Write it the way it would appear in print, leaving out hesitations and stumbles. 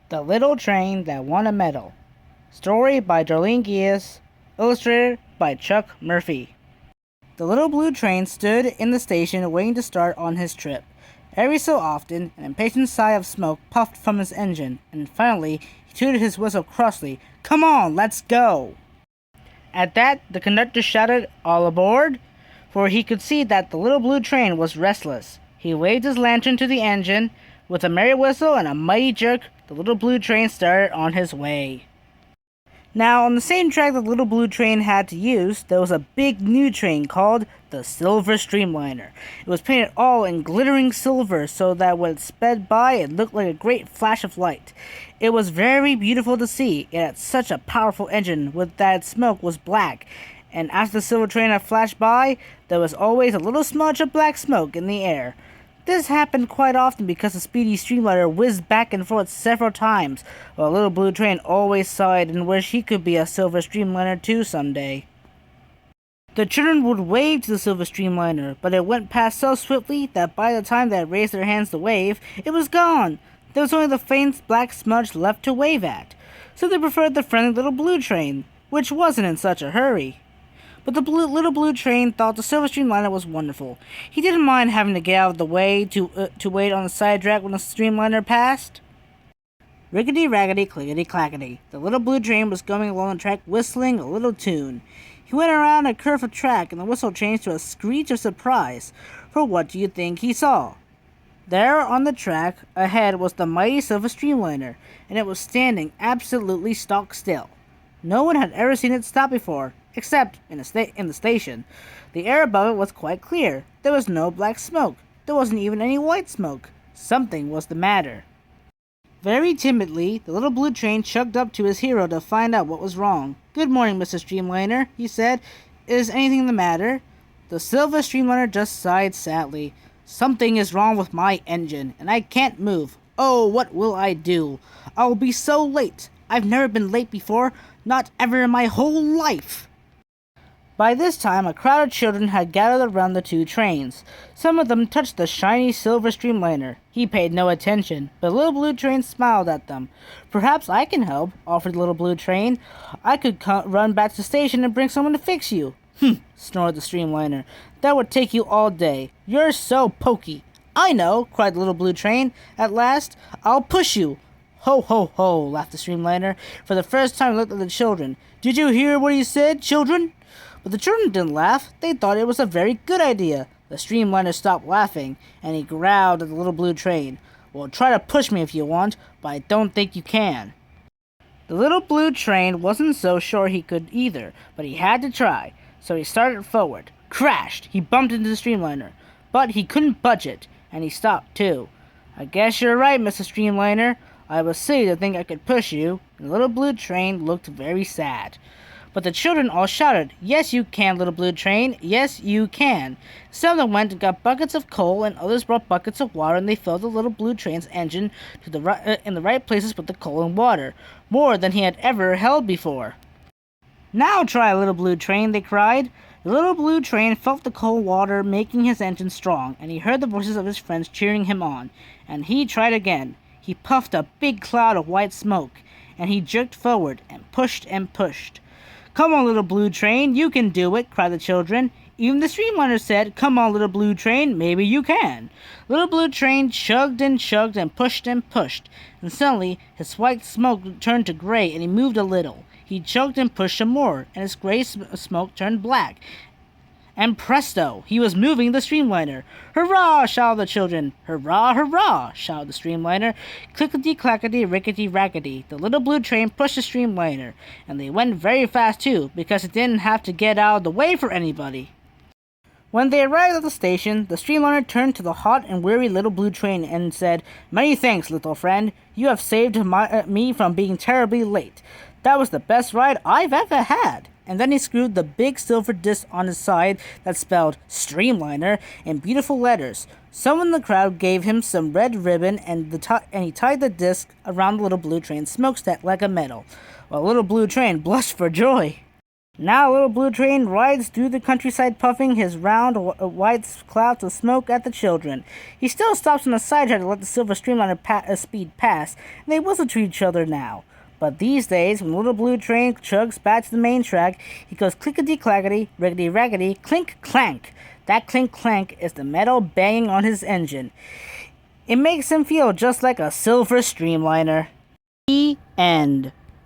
The Little Train That Won a Medal. Story by Darlene Gies, illustrated by Chuck Murphy. The little blue train stood in the station waiting to start on his trip. Every so often, an impatient sigh of smoke puffed from his engine, and finally, he tooted his whistle crossly. "Come on, let's go!" At that, the conductor shouted, "All aboard!" For he could see that the little blue train was restless. He waved his lantern to the engine. With a merry whistle and a mighty jerk, the little blue train started on his way. Now, on the same track the little blue train had to use, there was a big new train called the Silver Streamliner. It was painted all in glittering silver so that when it sped by, it looked like a great flash of light. It was very beautiful to see. It had such a powerful engine with that its smoke was black, and after the silver train had flashed by, there was always a little smudge of black smoke in the air. This happened quite often because the speedy streamliner whizzed back and forth several times, while Little Blue Train always sighed and wished he could be a silver streamliner too someday. The children would wave to the silver streamliner, but it went past so swiftly that by the time they had raised their hands to wave, it was gone. There was only the faint black smudge left to wave at, so they preferred the friendly Little Blue Train, which wasn't in such a hurry. But the little blue train thought the silver streamliner was wonderful. He didn't mind having to get out of the way to wait on the side track when the streamliner passed. Rickety rackety clickety clackety. The little blue train was going along the track whistling a little tune. He went around a curve of track and the whistle changed to a screech of surprise. For what do you think he saw? There on the track ahead was the mighty silver streamliner, and it was standing absolutely stock still. No one had ever seen it stop before, except in the station. The air above it was quite clear. There was no black smoke. There wasn't even any white smoke. Something was the matter. Very timidly, the little blue train chugged up to his hero to find out what was wrong. "Good morning, Mr. Streamliner," he said. "Is anything the matter?" The silver streamliner just sighed sadly. "Something is wrong with my engine, and I can't move. Oh, what will I do? I will be so late. I've never been late before, not ever in my whole life." By this time, a crowd of children had gathered around the two trains. Some of them touched the shiny silver streamliner. He paid no attention, but the little blue train smiled at them. "Perhaps I can help," offered the little blue train. "I could run back to the station and bring someone to fix you." "Humph," snorted the streamliner. "That would take you all day. You're so pokey." "I know," cried the little blue train. "At last, I'll push you." "Ho, ho, ho," laughed the streamliner. For the first time he looked at the children. "Did you hear what he said, children?" But the children didn't laugh. They thought it was a very good idea. The streamliner stopped laughing, and he growled at the little blue train. "Well, try to push me if you want, but I don't think you can." The little blue train wasn't so sure he could either, but he had to try. So he started forward. Crashed! He bumped into the streamliner. But he couldn't budge it, and he stopped too. "I guess you're right, Mr. Streamliner. I was silly to think I could push you." And the little blue train looked very sad. But the children all shouted, "Yes, you can, little blue train. Yes, you can." Some of them went and got buckets of coal, and others brought buckets of water, and they filled the little blue train's engine to in the right places with the coal and water, more than he had ever held before. "Now try, little blue train," they cried. The little blue train felt the cold water making his engine strong, and he heard the voices of his friends cheering him on. And he tried again. He puffed a big cloud of white smoke, and he jerked forward and pushed and pushed. "Come on, little blue train, you can do it," cried the children. Even the streamliner said, "Come on, little blue train, maybe you can." Little blue train chugged and pushed, and suddenly his white smoke turned to gray and he moved a little. He chugged and pushed some more, and his gray smoke turned black. And presto! He was moving the streamliner. "Hurrah!" shouted the children. "Hurrah, hurrah!" shouted the streamliner. Clickety-clackety, rickety-rackety. The little blue train pushed the streamliner, and they went very fast too, because it didn't have to get out of the way for anybody. When they arrived at the station, the streamliner turned to the hot and weary little blue train and said, "Many thanks, little friend. You have saved me from being terribly late. That was the best ride I've ever had." And then he screwed the big silver disc on his side that spelled "Streamliner" in beautiful letters. Someone in the crowd gave him some red ribbon, and he tied the disc around the little blue train's smokestack like a medal, while the little blue train blushed for joy. Now Little Blue Train rides through the countryside puffing his round white clouds of smoke at the children. He still stops on the side to let the silver streamliner speed pass, and they whistle to each other now. But these days, when Little Blue Train chugs back to the main track, he goes clickety-clackety, riggedy-raggedy, clink-clank. That clink-clank is the metal banging on his engine. It makes him feel just like a silver streamliner. The end.